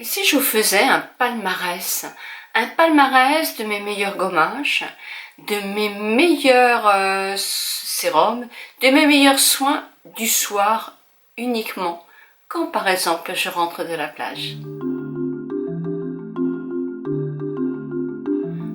Et si je vous faisais un palmarès de mes meilleurs gommages, de mes meilleurs sérums, de mes meilleurs soins du soir uniquement, quand par exemple je rentre de la plage.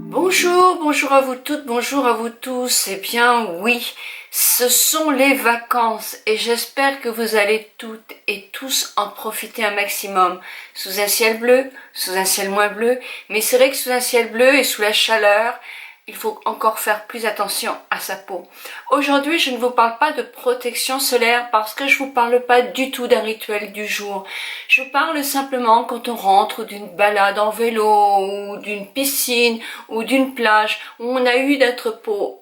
Bonjour à vous toutes, bonjour à vous tous. Eh bien oui, ce sont les vacances et j'espère que vous allez toutes et tous en profiter un maximum. Sous un ciel bleu, sous un ciel moins bleu, mais c'est vrai que sous un ciel bleu et sous la chaleur, il faut encore faire plus attention à sa peau. Aujourd'hui, je ne vous parle pas de protection solaire parce que je vous parle pas du tout d'un rituel du jour. Je vous parle simplement quand on rentre d'une balade en vélo ou d'une piscine ou d'une plage où on a eu notre peau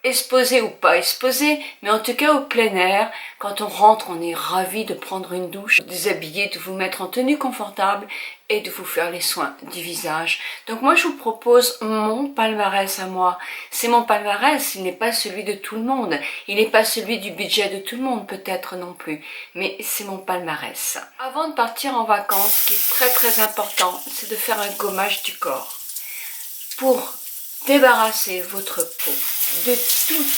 exposé ou pas exposé, mais en tout cas au plein air, quand on rentre, on est ravi de prendre une douche, de déshabiller, de vous mettre en tenue confortable et de vous faire les soins du visage. Donc moi je vous propose mon palmarès à moi. C'est mon palmarès, il n'est pas celui de tout le monde, il n'est pas celui du budget de tout le monde peut-être non plus, mais c'est mon palmarès. Avant de partir en vacances, ce qui est très important, c'est de faire un gommage du corps. Pour débarrasser votre peau de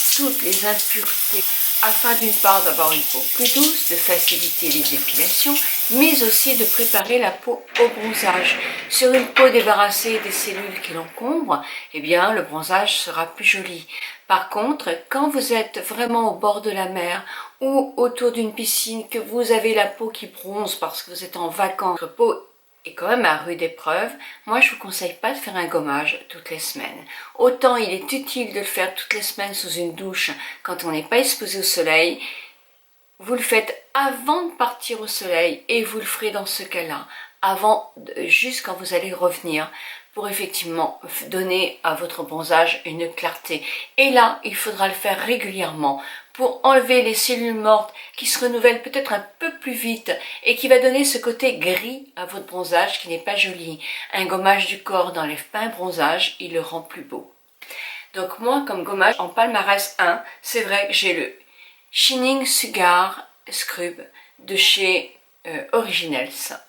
toutes les impuretés afin d'une part d'avoir une peau plus douce, de faciliter les épilations, mais aussi de préparer la peau au bronzage. Sur une peau débarrassée des cellules qui l'encombrent, eh bien le bronzage sera plus joli. Par contre, quand vous êtes vraiment au bord de la mer ou autour d'une piscine, que vous avez la peau qui bronze parce que vous êtes en vacances, votre peau est quand même à rude épreuve, moi je vous conseille pas de faire un gommage toutes les semaines. Autant il est utile de le faire toutes les semaines sous une douche quand on n'est pas exposé au soleil, vous le faites avant de partir au soleil et vous le ferez dans ce cas-là, juste quand vous allez revenir, pour effectivement donner à votre bronzage une clarté. Et là, il faudra le faire régulièrement pour enlever les cellules mortes qui se renouvellent peut-être un peu plus vite et qui va donner ce côté gris à votre bronzage qui n'est pas joli. Un gommage du corps n'enlève pas un bronzage, il le rend plus beau. Donc moi, comme gommage, en palmarès 1, c'est vrai que j'ai le Shining Sugar Scrub de chez Originals.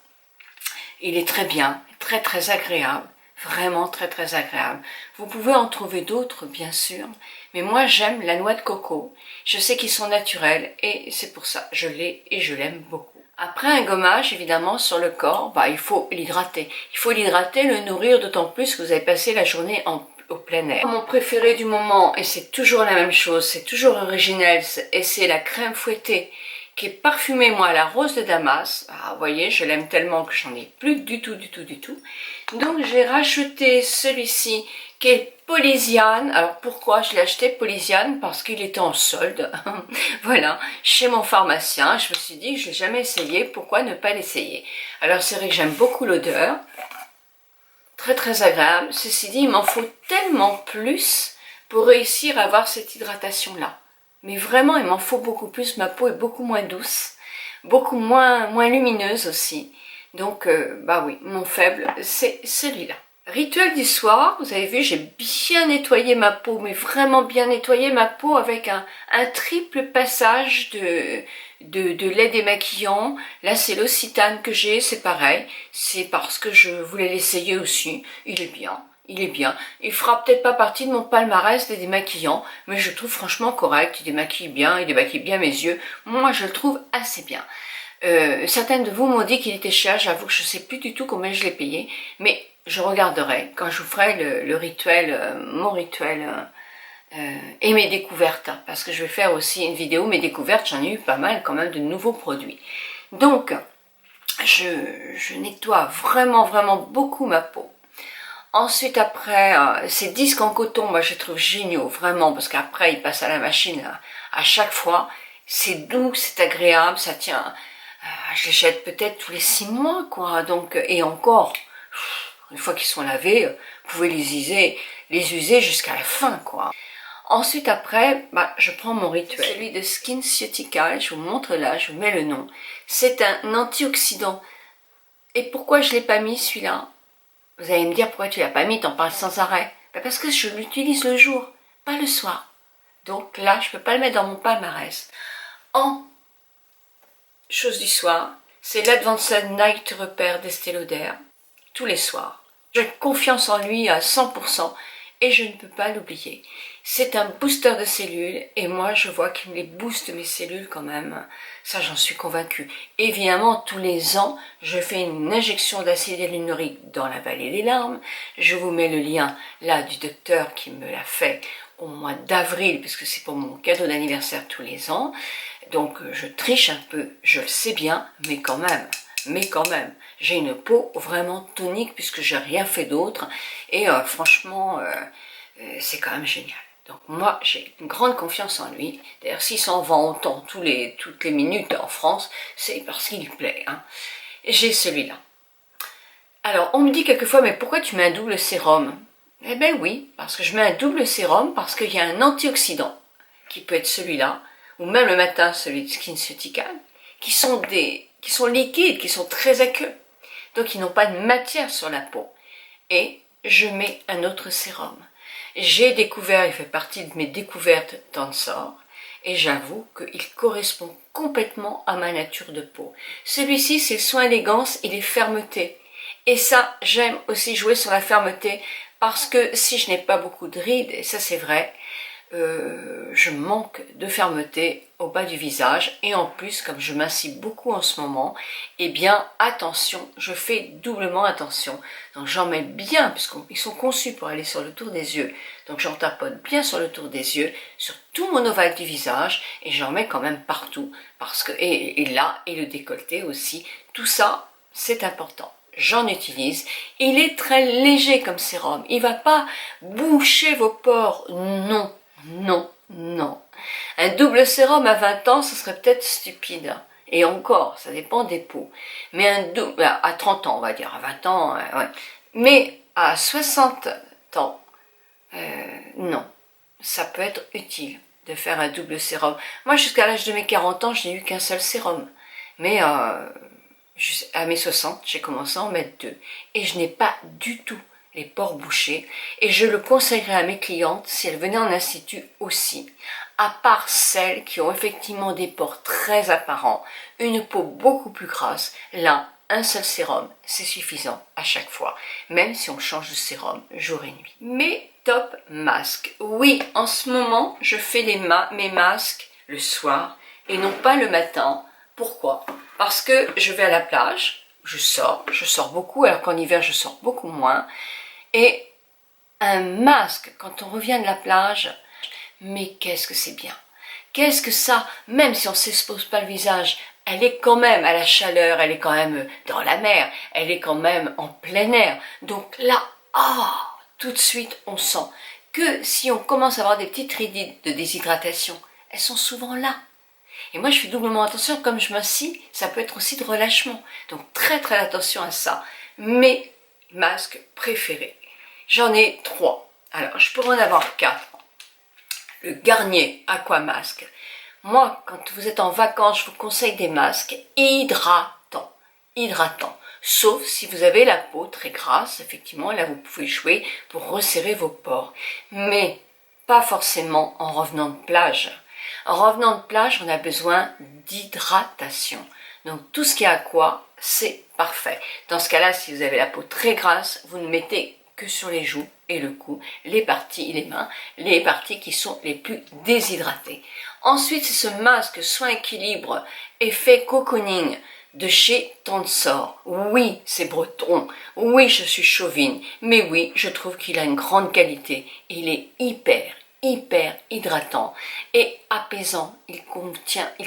Il est très bien, très agréable. Vraiment très agréable. Vous pouvez en trouver d'autres bien sûr, mais moi j'aime la noix de coco. Je sais qu'ils sont naturels et c'est pour ça je l'ai et je l'aime beaucoup. Après un gommage évidemment sur le corps, il faut l'hydrater. Il faut l'hydrater, le nourrir d'autant plus que vous avez passé la journée au plein air. Mon préféré du moment, et c'est toujours la même chose, c'est toujours Originals et c'est la crème fouettée qui est parfumée, moi, à la rose de Damas. Ah, vous voyez, je l'aime tellement que j'en ai plus du tout. Donc, j'ai racheté celui-ci qui est Polysiane. Alors, pourquoi je l'ai acheté Polysiane? Parce qu'il était en solde. Voilà, chez mon pharmacien. Je me suis dit que je l'ai jamais essayé, pourquoi ne pas l'essayer? Alors, c'est vrai que j'aime beaucoup l'odeur. Très agréable. Ceci dit, il m'en faut tellement plus pour réussir à avoir cette hydratation-là. Mais vraiment, il m'en faut beaucoup plus. Ma peau est beaucoup moins douce, beaucoup moins lumineuse aussi. Donc, oui, mon faible, c'est celui-là. Rituel du soir, vous avez vu, j'ai bien nettoyé ma peau, mais vraiment bien nettoyé ma peau avec un triple passage de lait démaquillant. Là, c'est l'Occitane que j'ai, c'est pareil. C'est parce que je voulais l'essayer aussi. Il est bien. Il est bien. Il fera peut-être pas partie de mon palmarès des démaquillants, mais je le trouve franchement correct. Il démaquille bien mes yeux. Moi, je le trouve assez bien. Certaines de vous m'ont dit qu'il était cher. J'avoue que je sais plus du tout combien je l'ai payé, mais je regarderai quand je vous ferai le rituel, mon rituel et mes découvertes, parce que je vais faire aussi une vidéo mes découvertes. J'en ai eu pas mal quand même de nouveaux produits. Donc, je nettoie vraiment beaucoup ma peau. Ensuite, après, ces disques en coton, moi, je les trouve géniaux, vraiment, parce qu'après, ils passent à la machine à chaque fois. C'est doux, c'est agréable, ça tient. Je les jette peut-être tous les 6 mois, quoi. Donc, et encore, une fois qu'ils sont lavés, vous pouvez les user jusqu'à la fin, quoi. Ensuite, après, je prends mon rituel, celui de SkinCeuticals. Je vous montre là, je vous mets le nom. C'est un antioxydant. Et pourquoi je l'ai pas mis, celui-là? Vous allez me dire, pourquoi tu l'as pas mis, t'en parles sans arrêt. Parce que je l'utilise le jour, pas le soir. Donc là, je peux pas le mettre dans mon palmarès. En chose du soir, C'est l'Advanced Night Repair d'Estée Lauder, tous les soirs. J'ai confiance en lui à 100% et je ne peux pas l'oublier. C'est un booster de cellules et moi je vois qu'il me les booste mes cellules quand même. Ça j'en suis convaincue. Évidemment tous les ans je fais une injection d'acide hyaluronique dans la vallée des larmes. Je vous mets le lien là du docteur qui me l'a fait au mois d'avril puisque c'est pour mon cadeau d'anniversaire tous les ans. Donc je triche un peu, je le sais bien, mais quand même, j'ai une peau vraiment tonique puisque j'ai rien fait d'autre et franchement, c'est quand même génial. Donc moi, j'ai une grande confiance en lui. D'ailleurs, s'il s'en vend autant toutes les minutes en France, c'est parce qu'il plaît. Hein. J'ai celui-là. Alors, on me dit quelquefois, mais pourquoi tu mets un double sérum? Eh bien oui, parce que je mets un double sérum, parce qu'il y a un antioxydant, qui peut être celui-là, ou même le matin, celui de SkinCeuticals, qui sont liquides, qui sont très aqueux. Donc, ils n'ont pas de matière sur la peau. Et je mets un autre sérum. J'ai découvert, il fait partie de mes découvertes Tensor, et j'avoue qu'il correspond complètement à ma nature de peau. Celui-ci, c'est le soin élégance et les fermetés. Et ça, j'aime aussi jouer sur la fermeté, parce que si je n'ai pas beaucoup de rides, et ça c'est vrai, je manque de fermeté au bas du visage et en plus comme je m'incite beaucoup en ce moment, eh bien attention, je fais doublement attention, donc j'en mets bien puisqu'ils sont conçus pour aller sur le tour des yeux, donc j'en tapote bien sur le tour des yeux, sur tout mon ovale du visage et j'en mets quand même partout parce que et là et le décolleté aussi, tout ça c'est important. J'en utilise, il est très léger comme sérum, il va pas boucher vos pores, non. Non, non. Un double sérum à 20 ans, ce serait peut-être stupide. Et encore, ça dépend des peaux. Mais un double, à 30 ans, on va dire, à 20 ans, ouais. Mais à 60 ans, non. Ça peut être utile de faire un double sérum. Moi, jusqu'à l'âge de mes 40 ans, je n'ai eu qu'un seul sérum. Mais à mes 60, j'ai commencé à en mettre 2. Et je n'ai pas du tout les pores bouchés, et je le conseillerais à mes clientes si elles venaient en institut aussi, à part celles qui ont effectivement des pores très apparents, une peau beaucoup plus grasse, là, un seul sérum, c'est suffisant à chaque fois, même si on change de sérum jour et nuit. Mes top masques. Oui, en ce moment, je fais mes masques le soir, et non pas le matin. Pourquoi? Parce que je vais à la plage, je sors beaucoup, alors qu'en hiver, je sors beaucoup moins. Et un masque, quand on revient de la plage, mais qu'est-ce que c'est bien. Qu'est-ce que ça, même si on ne s'expose pas le visage, elle est quand même à la chaleur, elle est quand même dans la mer, elle est quand même en plein air. Donc là, tout de suite, on sent que si on commence à avoir des petites rides de déshydratation, elles sont souvent là. Et moi, je fais doublement attention, comme je m'assis, ça peut être aussi de relâchement. Donc très très attention à ça. Mes masques préférés. J'en ai 3. Alors, je pourrais en avoir 4. Le Garnier Aqua Mask. Moi, quand vous êtes en vacances, je vous conseille des masques hydratants. Hydratants. Sauf si vous avez la peau très grasse, effectivement, là vous pouvez jouer pour resserrer vos pores. Mais pas forcément en revenant de plage. En revenant de plage, on a besoin d'hydratation. Donc tout ce qui est aqua, c'est parfait. Dans ce cas-là, si vous avez la peau très grasse, vous ne mettez que sur les joues et le cou, les mains, les parties qui sont les plus déshydratées. Ensuite, c'est ce masque soin équilibre effet cocooning de chez Tensor. Oui, c'est breton. Oui, je suis chauvine. Mais oui, je trouve qu'il a une grande qualité. Il est hyper hydratant et apaisant. Il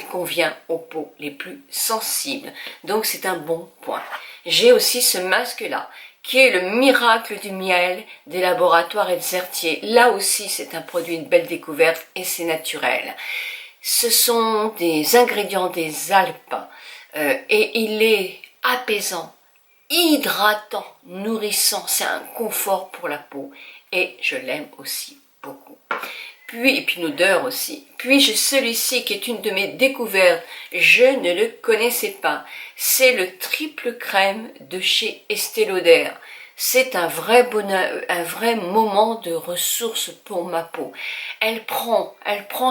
convient aux peaux les plus sensibles. Donc c'est un bon point. J'ai aussi ce masque-là, qui est le miracle du miel des laboratoires Elzertier. Là aussi, c'est un produit de belle découverte et c'est naturel. Ce sont des ingrédients des Alpes et il est apaisant, hydratant, nourrissant. C'est un confort pour la peau et je l'aime aussi beaucoup. Et puis une odeur aussi. Puis j'ai celui-ci qui est une de mes découvertes. Je ne le connaissais pas. C'est le triple crème de chez Estée Lauder. C'est un vrai bonheur, un vrai moment de ressources pour ma peau. Elle prend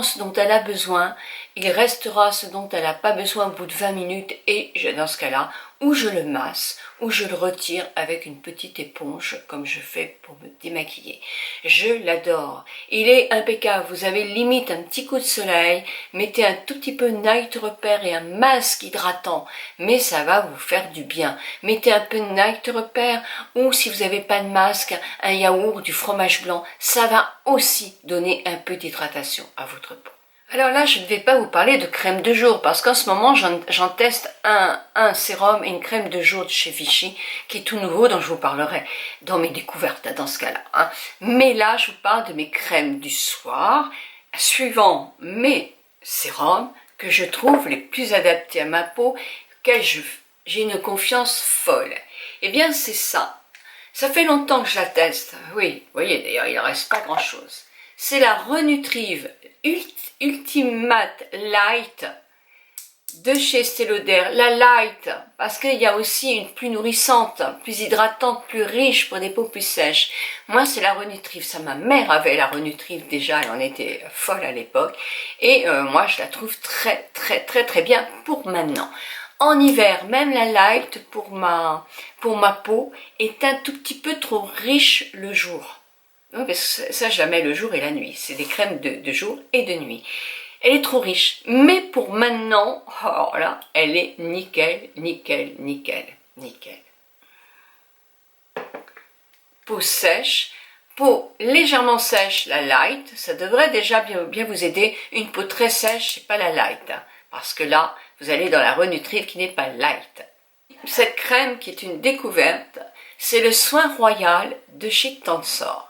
ce dont elle a besoin, il restera ce dont elle n'a pas besoin au bout de 20 minutes et dans ce cas-là, ou je le masse, ou je le retire avec une petite éponge comme je fais pour me démaquiller. Je l'adore. Il est impeccable. Vous avez limite un petit coup de soleil, mettez un tout petit peu Night Repair et un masque hydratant, mais ça va vous faire du bien. Mettez un peu de Night Repair ou si vous n'avez pas de masque, un yaourt, du fromage blanc, ça va aussi donner un peu d'hydratation à votre peau. Alors là, je ne vais pas vous parler de crème de jour, parce qu'en ce moment, j'en teste un sérum et une crème de jour de chez Vichy, qui est tout nouveau, dont je vous parlerai dans mes découvertes, dans ce cas-là. Hein. Mais là, je vous parle de mes crèmes du soir, suivant mes sérums, que je trouve les plus adaptés à ma peau, auxquels j'ai une confiance folle. Eh bien, c'est ça. Ça fait longtemps que je la teste. Oui, vous voyez, d'ailleurs, il ne reste pas grand-chose. C'est la Renutrive Ultimate Light de chez Estée Lauder. La Light, parce qu'il y a aussi une plus nourrissante, plus hydratante, plus riche pour des peaux plus sèches. Moi, c'est la Renutrive. Ça, ma mère avait la Renutrive déjà, elle en était folle à l'époque. Et moi, je la trouve très, très, très, très bien pour maintenant. En hiver, même la Light pour ma peau est un tout petit peu trop riche le jour. Non, parce que ça, je la mets le jour et la nuit. C'est des crèmes de jour et de nuit. Elle est trop riche. Mais pour maintenant, oh là, elle est nickel, nickel, nickel, nickel. Peau sèche, peau légèrement sèche, la light, ça devrait déjà bien vous aider. Une peau très sèche, c'est pas la light. Hein, parce que là, vous allez dans la Renutrive qui n'est pas light. Cette crème qui est une découverte, c'est le Soin Royal de chez Tansor.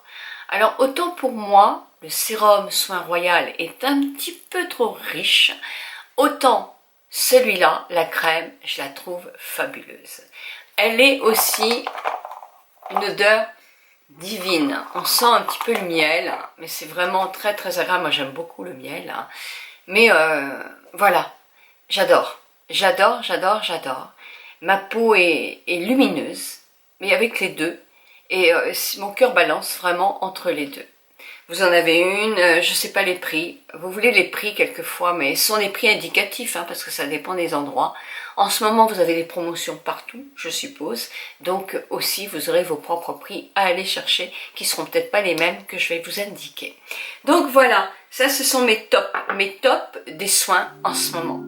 Alors autant pour moi, le sérum Soin Royal est un petit peu trop riche, autant celui-là, la crème, je la trouve fabuleuse. Elle est aussi une odeur divine. On sent un petit peu le miel, mais c'est vraiment très très agréable. Moi j'aime beaucoup le miel. Hein. Mais voilà, j'adore. J'adore, j'adore, j'adore. Ma peau est lumineuse, mais avec les deux. Et mon cœur balance vraiment entre les deux. Vous en avez une, je ne sais pas les prix. Vous voulez les prix quelquefois, mais ce sont des prix indicatifs, hein, parce que ça dépend des endroits. En ce moment, vous avez des promotions partout, je suppose. Donc aussi, vous aurez vos propres prix à aller chercher, qui ne seront peut-être pas les mêmes que je vais vous indiquer. Donc voilà, ça ce sont mes tops des soins en ce moment.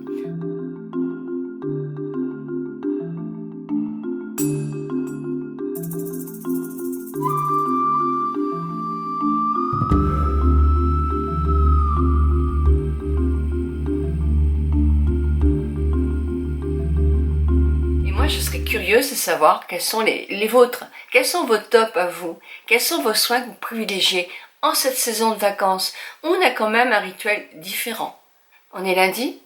Je serais curieuse de savoir quels sont les vôtres, quels sont vos tops à vous, quels sont vos soins que vous privilégiez en cette saison de vacances. On a quand même un rituel différent. On est lundi,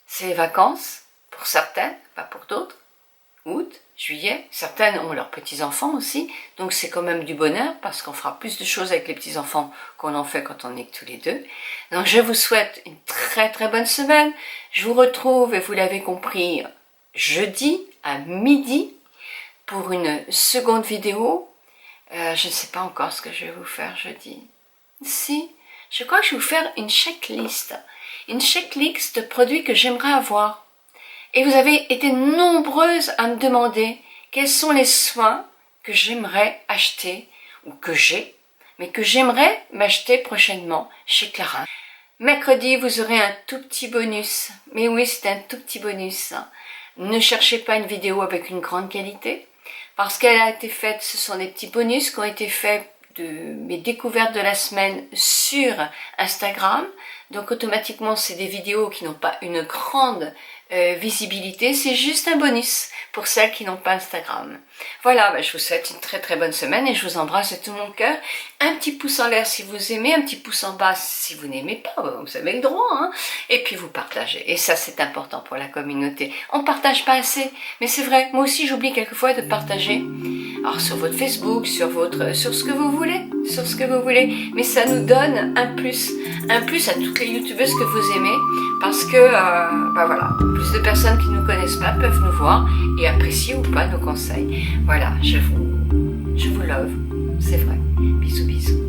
c'est les vacances, pour certaines, pas pour d'autres. Août, juillet, certaines ont leurs petits-enfants aussi, donc c'est quand même du bonheur parce qu'on fera plus de choses avec les petits-enfants qu'on en fait quand on est tous les deux. Donc je vous souhaite une très très bonne semaine. Je vous retrouve, et vous l'avez compris, jeudi à midi pour une seconde vidéo. Je ne sais pas encore ce que je vais vous faire jeudi. Si, je crois que je vais vous faire une checklist de produits que j'aimerais avoir. Et vous avez été nombreuses à me demander quels sont les soins que j'aimerais acheter ou que j'ai, mais que j'aimerais m'acheter prochainement chez Clarins. Mercredi, vous aurez un tout petit bonus. Mais oui, c'est un tout petit bonus. Ne cherchez pas une vidéo avec une grande qualité, parce qu'elle a été faite, ce sont des petits bonus qui ont été faits de mes découvertes de la semaine sur Instagram. Donc automatiquement, c'est des vidéos qui n'ont pas une grande visibilité, c'est juste un bonus pour celles qui n'ont pas Instagram. Voilà, je vous souhaite une très très bonne semaine et je vous embrasse de tout mon cœur. Un petit pouce en l'air si vous aimez, un petit pouce en bas si vous n'aimez pas, vous avez le droit, hein. Et puis vous partagez, et ça c'est important pour la communauté. On partage pas assez, mais c'est vrai, moi aussi j'oublie quelquefois de partager. Alors sur votre Facebook, sur ce que vous voulez, mais ça nous donne un plus à toutes les youtubeuses que vous aimez, parce que, voilà, plus de personnes qui ne nous connaissent pas peuvent nous voir et apprécier ou pas nos conseils. Voilà, je vous Je vous love, c'est vrai. Bisous bisous.